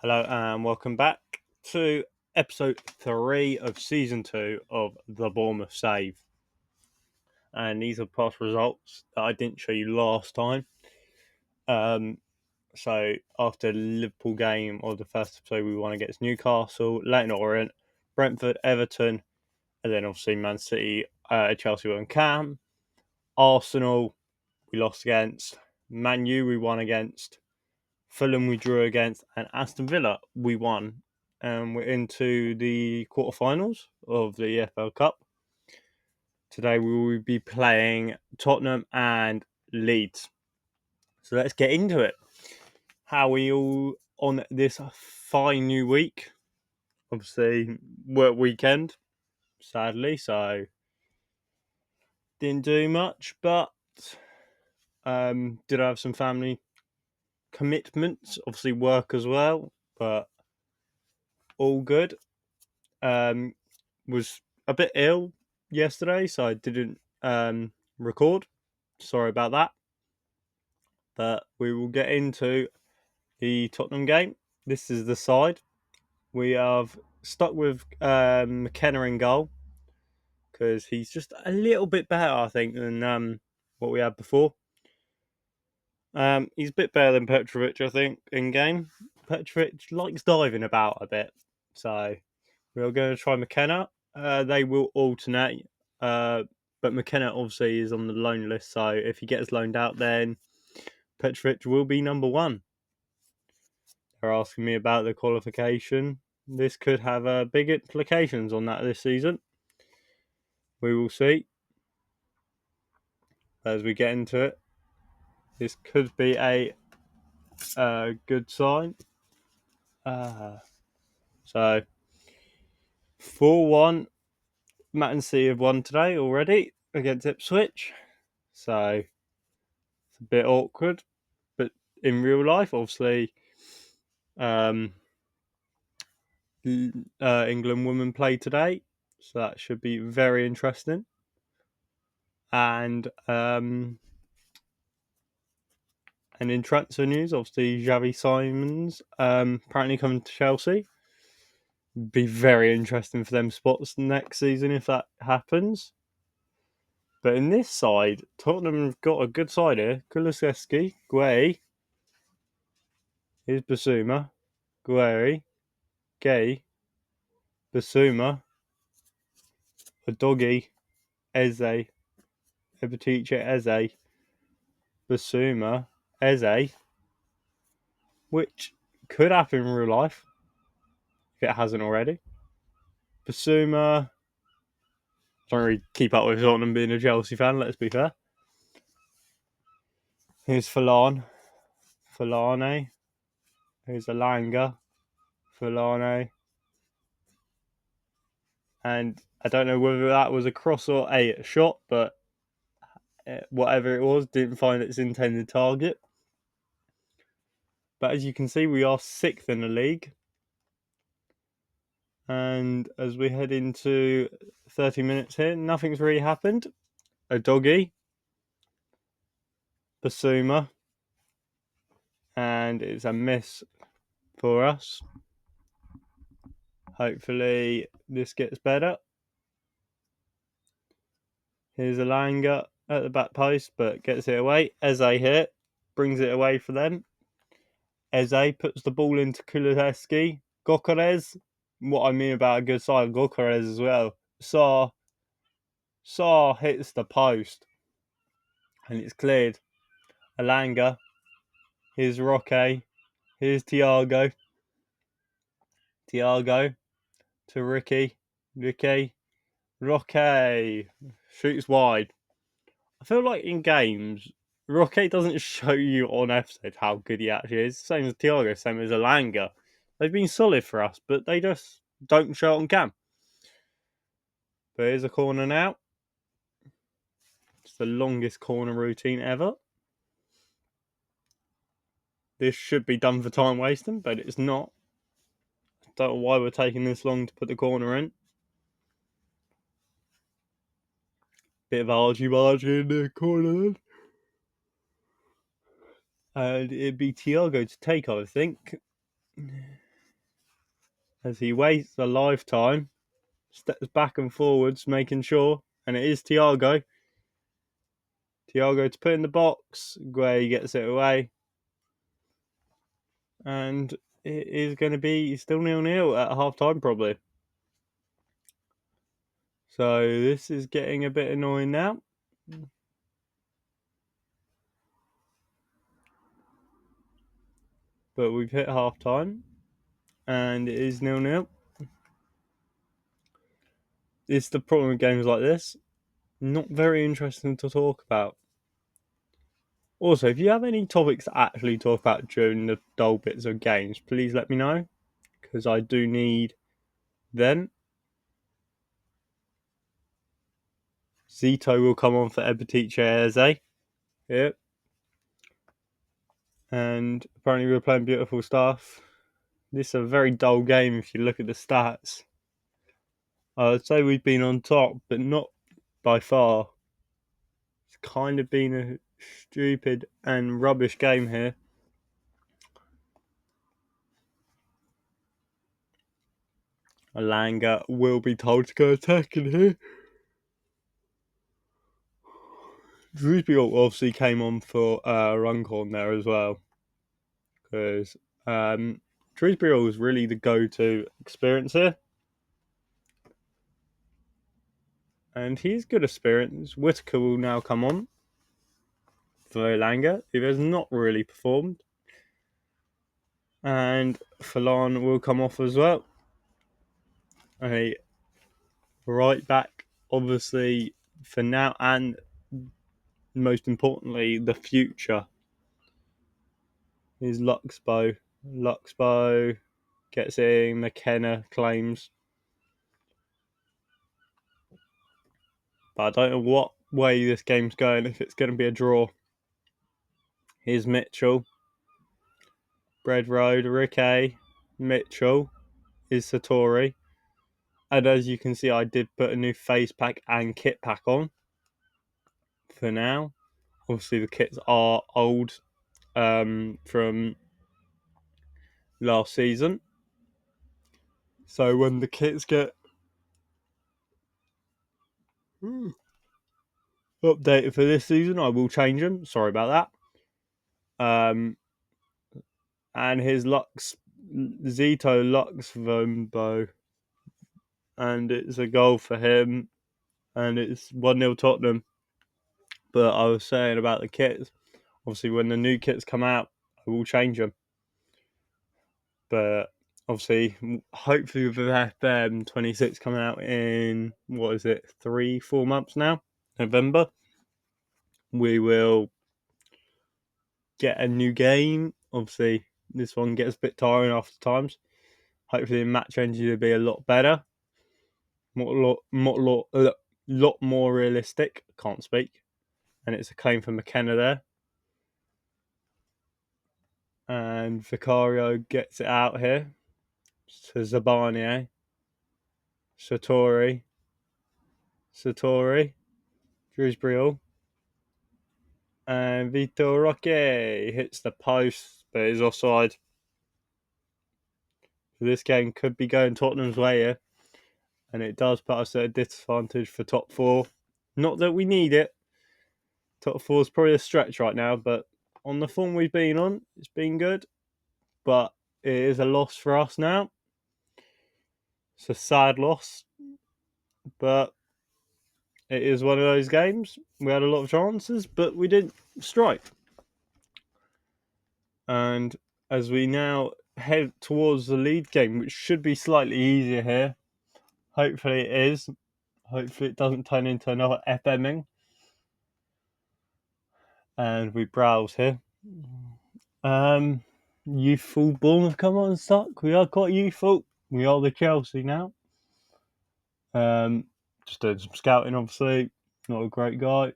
Hello and welcome back to episode 3 of season 2 of the Bournemouth Save. And these are past results that I didn't show you last time. So after the Liverpool game or the first episode, we won against Newcastle, Leyton Orient, Brentford, Everton, and then obviously Man City, Chelsea and Cam. Arsenal, we lost against. Man U, we won against. Fulham we drew against, and Aston Villa we won. We're into the quarterfinals of the EFL Cup. Today we will be playing Tottenham and Leeds. So let's get into it. How are we all on this fine new week? Obviously, work weekend, sadly, so didn't do much, but did have some family commitments, obviously work as well, but all good. Was a bit ill yesterday, so I didn't record. Sorry about that. But we will get into the Tottenham game. This is the side. We have stuck with McKenna in goal because he's just a little bit better, I think, than what we had before. He's a bit better than Petrovic, I think, in game. Petrovic likes diving about a bit, so we're going to try McKenna. They will alternate, but McKenna obviously is on the loan list, so if he gets loaned out, then Petrovic will be number one. They're asking me about the qualification. This could have big implications on that this season. We will see as we get into it. This could be a good sign. So 4-1. Matt and C have won today already against Ipswich. So it's a bit awkward. But in real life, obviously, England women play today. So that should be very interesting. And in transfer news, obviously, Xavi Simons apparently coming to Chelsea. Be very interesting for them spots next season if that happens. But in this side, Tottenham have got a good side here. Kulusevski, Gueye, here's Basuma, Gueye, Gay, Basuma, Udogie, Eze, Ebatiche, Eze, Basuma, Eze, which could happen in real life if it hasn't already. Basuma, don't really keep up with Tottenham being a Chelsea fan, let's be fair. Here's Falane, here's Alanga, Falane, and I don't know whether that was a cross or a shot, but whatever it was, didn't find its intended target. But as you can see, we are 6th in the league. And as we head into 30 minutes here, nothing's really happened. Udogie, Basuma, and it's a miss for us. Hopefully this gets better. Here's Alanga at the back post, but gets it away. Eze here, brings it away for them. Eze puts the ball into Kulusevski. Gokares, what I mean about a good side, Gokares as well. Saar hits the post and it's cleared. Alanga, here's Roque, here's Thiago to Ricky, Roque shoots wide. I feel like in games, Roque doesn't show you on episode how good he actually is. Same as Thiago, same as Alanga. They've been solid for us, but they just don't show it on cam. But here's a corner now. It's the longest corner routine ever. This should be done for time wasting, but it's not. I don't know why we're taking this long to put the corner in. Bit of argy-bargy in the corner. And it'd be Thiago to take, I think. as he waits a lifetime, steps back and forwards, making sure, and it is Thiago. Thiago to put in the box, Gueye gets it away, and it is going to be still 0-0 at half time probably. So this is getting a bit annoying now. But we've hit half time, and it is 0-0. It's the problem with games like this. Not very interesting to talk about. Also, if you have any topics to actually talk about during the dull bits of games, please let me know, because I do need them. Zito will come on for EP3. Yep. And apparently we're playing beautiful stuff. This is a very dull game if you look at the stats. I would say we've been on top, but not by far. It's kind of been a stupid and rubbish game here. Alanga will be told to go attacking here. Shrewsbury obviously came on for Runcorn there as well, because Shrewsbury was really the go-to experience here. And he's good experience. Whitaker will now come on for Alanga, who has not really performed. And Falan will come off as well. A right back, obviously, for now, and most importantly, the future is Luxbo. Luxbo gets in, McKenna claims. But I don't know what way this game's going, if it's going to be a draw. Here's Mitchell. Bread Road, Ricky, Mitchell is Satori. And as you can see, I did put a new face pack and kit pack on for now. Obviously, the kits are old from last season. So when the kits get updated for this season, I will change them. Sorry about that. And his Lux, Zito Lux Vombo. And it's a goal for him. And it's 1-0 Tottenham. But I was saying about the kits. Obviously, when the new kits come out, I will change them. But obviously, hopefully with FM26 coming out in, 3-4 months now? November. We will get a new game. Obviously, this one gets a bit tiring after times. Hopefully, the match engine will be a lot better. Lot more realistic. Can't speak. And it's a claim for McKenna there. And Vicario gets it out here to Zabani. Satori. Shrewsbury. And Vitor Roque hits the post, but is offside. So this game could be going Tottenham's way here. And it does put us at a disadvantage for top four. Not that we need it. Top four is probably a stretch right now, but on the form we've been on, it's been good. But it is a loss for us now. It's a sad loss. But it is one of those games. We had a lot of chances, but we didn't strike. And as we now head towards the lead game, which should be slightly easier here, hopefully it is. Hopefully it doesn't turn into another FMing. And we browse here. Youthful Bournemouth come on stuck. We are quite youthful. We are the Chelsea now. Just doing some scouting, obviously. Not a great guy.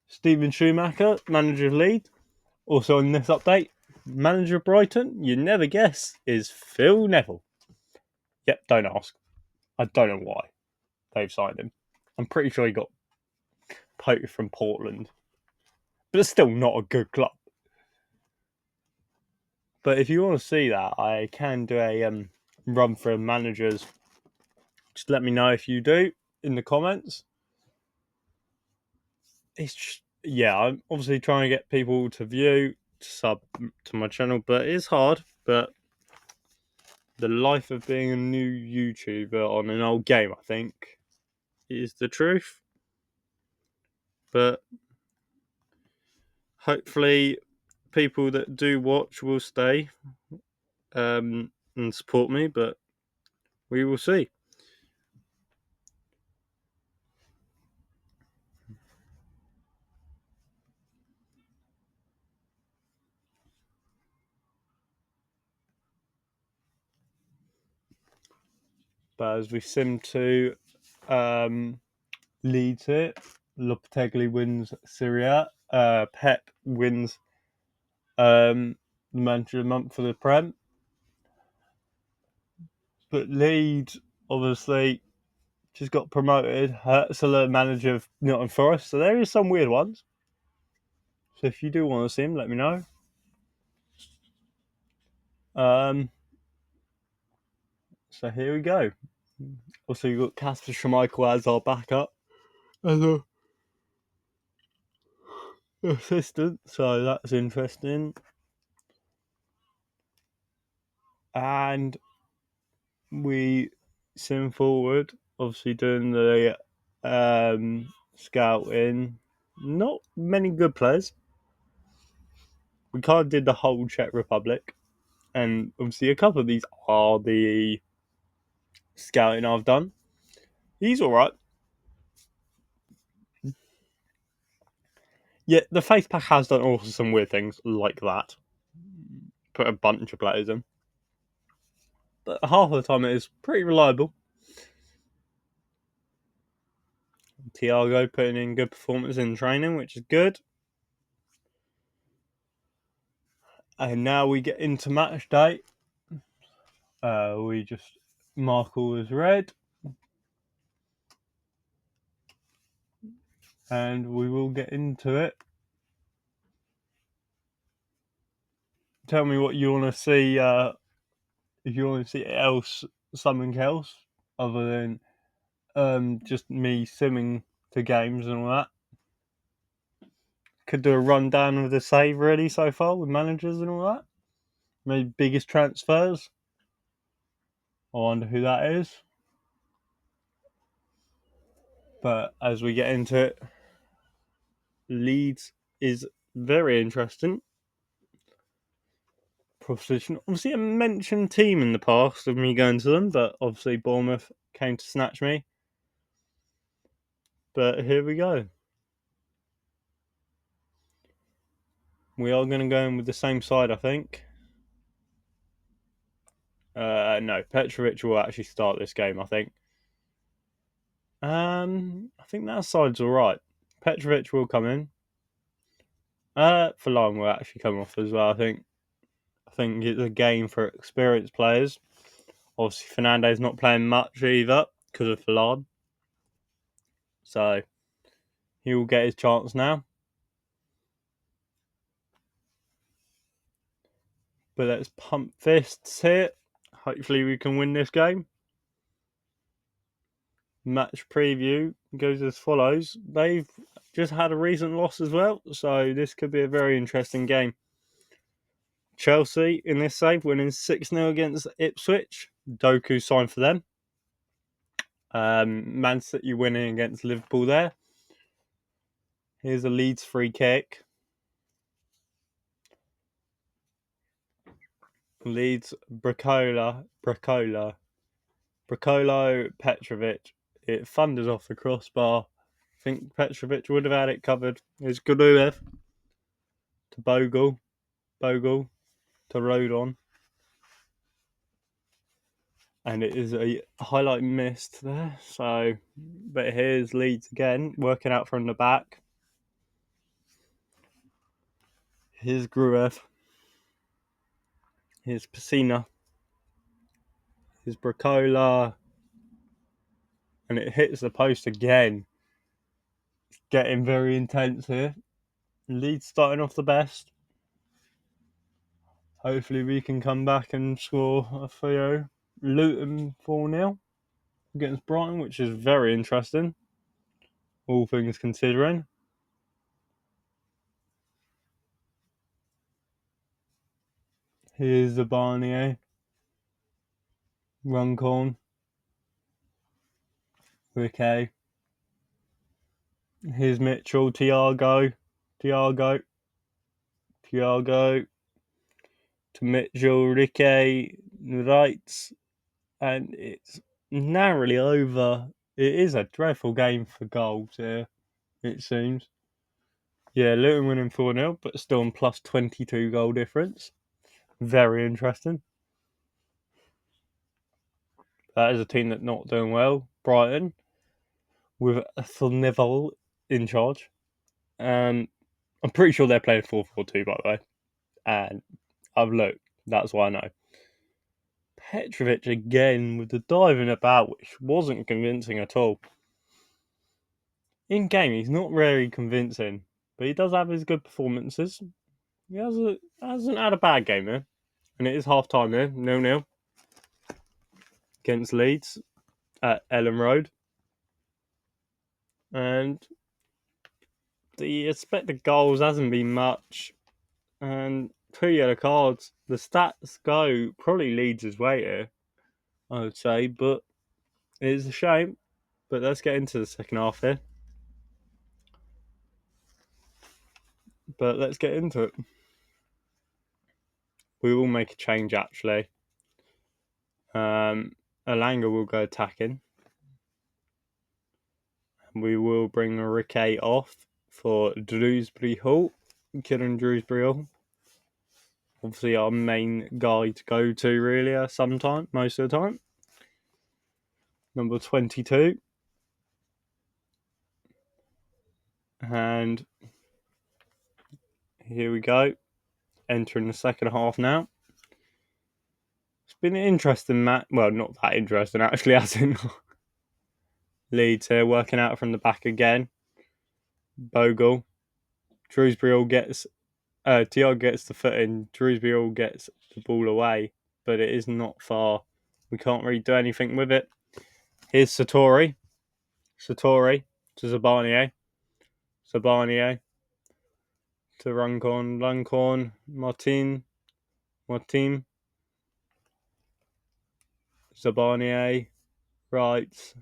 Stephen Schumacher, manager of Leeds. Also in this update, manager of Brighton, you never guess, is Phil Neville. Yep, don't ask. I don't know why they've signed him. I'm pretty sure he got poached from Portland. But it's still not a good club. But if you want to see that, I can do a run through managers. Just let me know if you do in the comments. It's just, yeah, I'm obviously trying to get people to view, to sub to my channel, but it's hard. But the life of being a new YouTuber on an old game, I think, is the truth. But hopefully, people that do watch will stay and support me. But we will see. But as we sim to Leeds here, Lopetegui wins Syria. Pep wins the Manager of the Month for the Prem. But Leeds, obviously, just got promoted. Hertzler, manager of Nottingham Forest. So there is some weird ones. So if you do want to see him, let me know. So here we go. Also, you've got Casper Schmeichel as our backup, as a assistant. So that's interesting. And we sim forward, obviously doing the scouting. Not many good players. We kind of did the whole Czech Republic, and obviously a couple of these are the scouting I've done. He's all right. Yeah, the Faith Pack has done also some weird things like that. Put a bunch of players in, but half of the time it is pretty reliable. Thiago putting in good performance in training, which is good. And now we get into match day. We just mark all as red. And we will get into it. Tell me what you want to see. If you want to see something else other than just me simming to games and all that. Could do a rundown of the save really so far with managers and all that. Maybe biggest transfers. I wonder who that is. But as we get into it, Leeds is very interesting proposition. Obviously, a mentioned team in the past of me going to them, but obviously Bournemouth came to snatch me. But here we go. We are going to go in with the same side, I think. No, Petrovic will actually start this game, I think. I think that side's all right. Petrovic will come in. Forlan will actually come off as well, I think. I think it's a game for experienced players. Obviously, Fernando's not playing much either because of Forlan. So, he will get his chance now. But let's pump fists here. Hopefully we can win this game. Match preview goes as follows. They've just had a recent loss as well, so this could be a very interesting game. Chelsea in this save winning 6-0 against Ipswich. Doku signed for them. Man City winning against Liverpool there. Here's a Leeds free kick. Leeds Bracolo, Petrovic. It thunders off the crossbar. I think Petrovic would have had it covered. It's Guruev to Bogle to Rodon. And it is a highlight missed there. So, but here's Leeds again, working out from the back. Here's Gruev. Here's Pacina. Here's Bracola. And it hits the post again. It's getting very intense here. Leeds starting off the best. Hopefully we can come back and score a few. Luton 4-0 against Brighton, which is very interesting, all things considering. Here's the Barnier, Runcorn, Ricky. Here's Mitchell, Thiago, to Mitchell, Ricky, Wrights, and it's narrowly over. It is a dreadful game for goals here, it seems. Yeah, Luton winning 4-0, but still on plus 22 goal difference. Very interesting. That is a team that's not doing well. Brighton, with Neville in charge. I'm pretty sure they're playing 4-4-2, by the way. And I've looked. That's why I know. Petrovic again with the diving about, which wasn't convincing at all. In game, he's not very convincing, but he does have his good performances. He hasn't had a bad game here. And it is half time here, 0-0 against Leeds at Ellen Road. And the expected goals hasn't been much. And 2 yellow cards. The stats go probably Leeds' way here, I would say, but it is a shame. But let's get into the second half here. But let's get into it. We will make a change actually. Alanga will go attacking. We will bring Ricky off for Dewsbury Hall. Kieran Dewsbury Hall. Obviously our main guy to go to really most of the time. Number 22. And here we go. Entering the second half now. It's been an interesting match. Well, not that interesting actually, as in Leeds here working out from the back again. Bogle. Dewsbury gets Thiago gets the foot in. Dewsbury gets the ball away, but it is not far. We can't really do anything with it. Here's Satori to Zabanier. Zabanier to Runcorn, Martin, Zabanier, Wrights,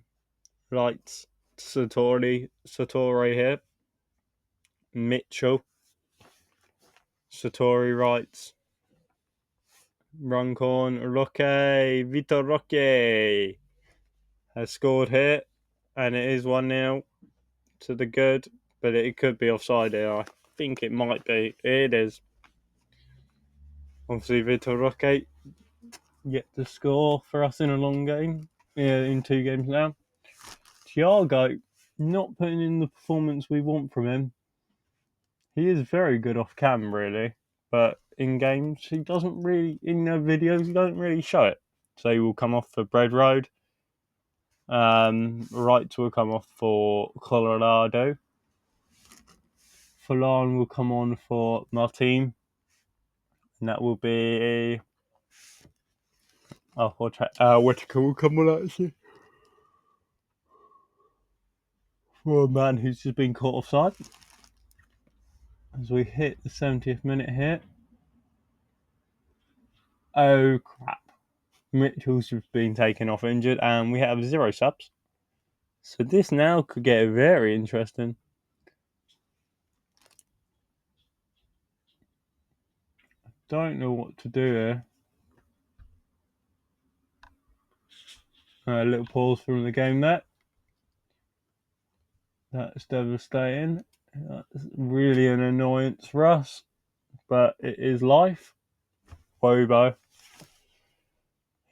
Satori here, Mitchell, Satori Wrights, Runcorn, Vitor Roque has scored here, and it is 1-0 to the good, but it could be offside here. I think it might be. It is. Obviously, Vitor Roque yet to score for us in a long game. Yeah, in 2 games now. Thiago not putting in the performance we want from him. He is very good off cam, really, but in games he doesn't really. In the videos, he doesn't really show it. So he will come off for Bread Road. Wright will come off for Colorado. Falan will come on for Martin. And that will be Whittaker will come on actually. For a man who's just been caught offside. As we hit the 70th minute here. Oh crap. Mitchell's just been taken off injured and we have 0 subs. So this now could get very interesting. I don't know what to do here. A little pause from the game there. That's devastating. That's really an annoyance for us. But it is life. Wobo.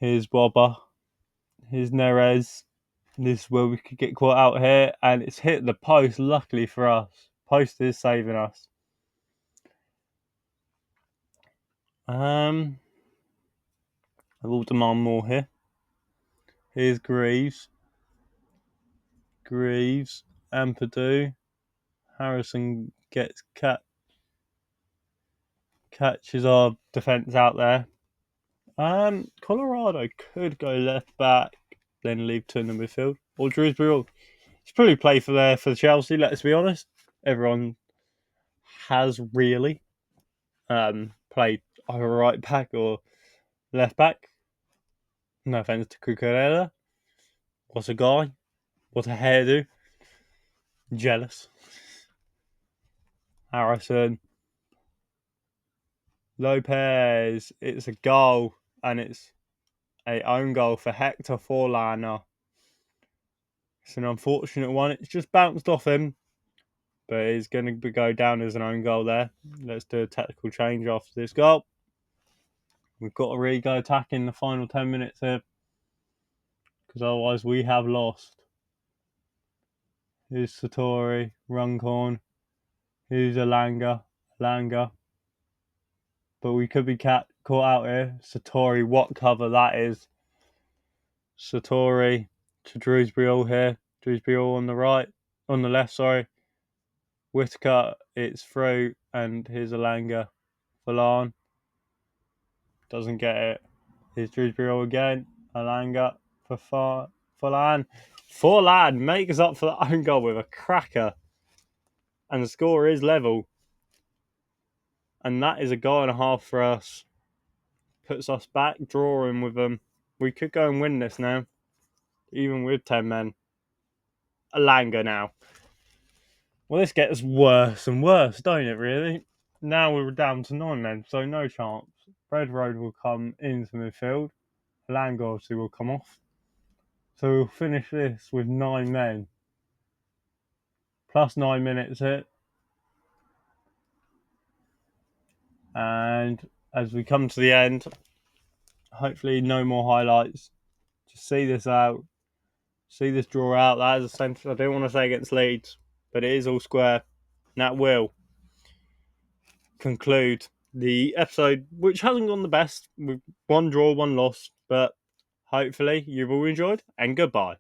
Here's Bobber. Here's Neres. This is where we could get caught out here. And it's hit the post, luckily for us. Post is saving us. I will demand more here. Here's Greaves. Ampadu. Harrison gets catches our defence out there. Colorado could go left back, then leave two in the midfield, or Drewsbury. He's probably played for Chelsea. Let's be honest. Everyone has really played either right back or left back. No offense to Cucurella. What a guy. What a hairdo. Jealous. Harrison. Lopez. It's a goal, and it's a own goal for Hector Forlana. It's an unfortunate one. It's just bounced off him, but it's going to go down as an own goal there. Let's do a tactical change after this goal. We've got to really go attacking the final 10 minutes here, because otherwise we have lost. Here's Satori, Runcorn. Here's Alanga. But we could be caught out here. Satori, what cover that is. Satori to Drewsbury here. Drewsbury on the right. On the left, sorry. Whitaker, it's through. And here's Alanga. Falan. Doesn't get it. Here's Drewsbury again. Alanga for Falan. Forlan makes up for the own goal with a cracker. And the score is level. And that is a goal and a half for us. Puts us back, drawing with them. We could go and win this now, even with 10 men. Alanga now. Well, this gets worse and worse, don't it, really? Now we're down to 9 men, so no chance. Red Road will come into midfield. Alanga obviously will come off. So we'll finish this with 9 men. Plus 9 minutes hit. And as we come to the end, hopefully no more highlights. Just see this out. See this draw out. That is essential. I don't want to say against Leeds, but it is all square. And that will conclude the episode, which hasn't gone the best, with one draw, one loss. But hopefully you've all enjoyed, and goodbye.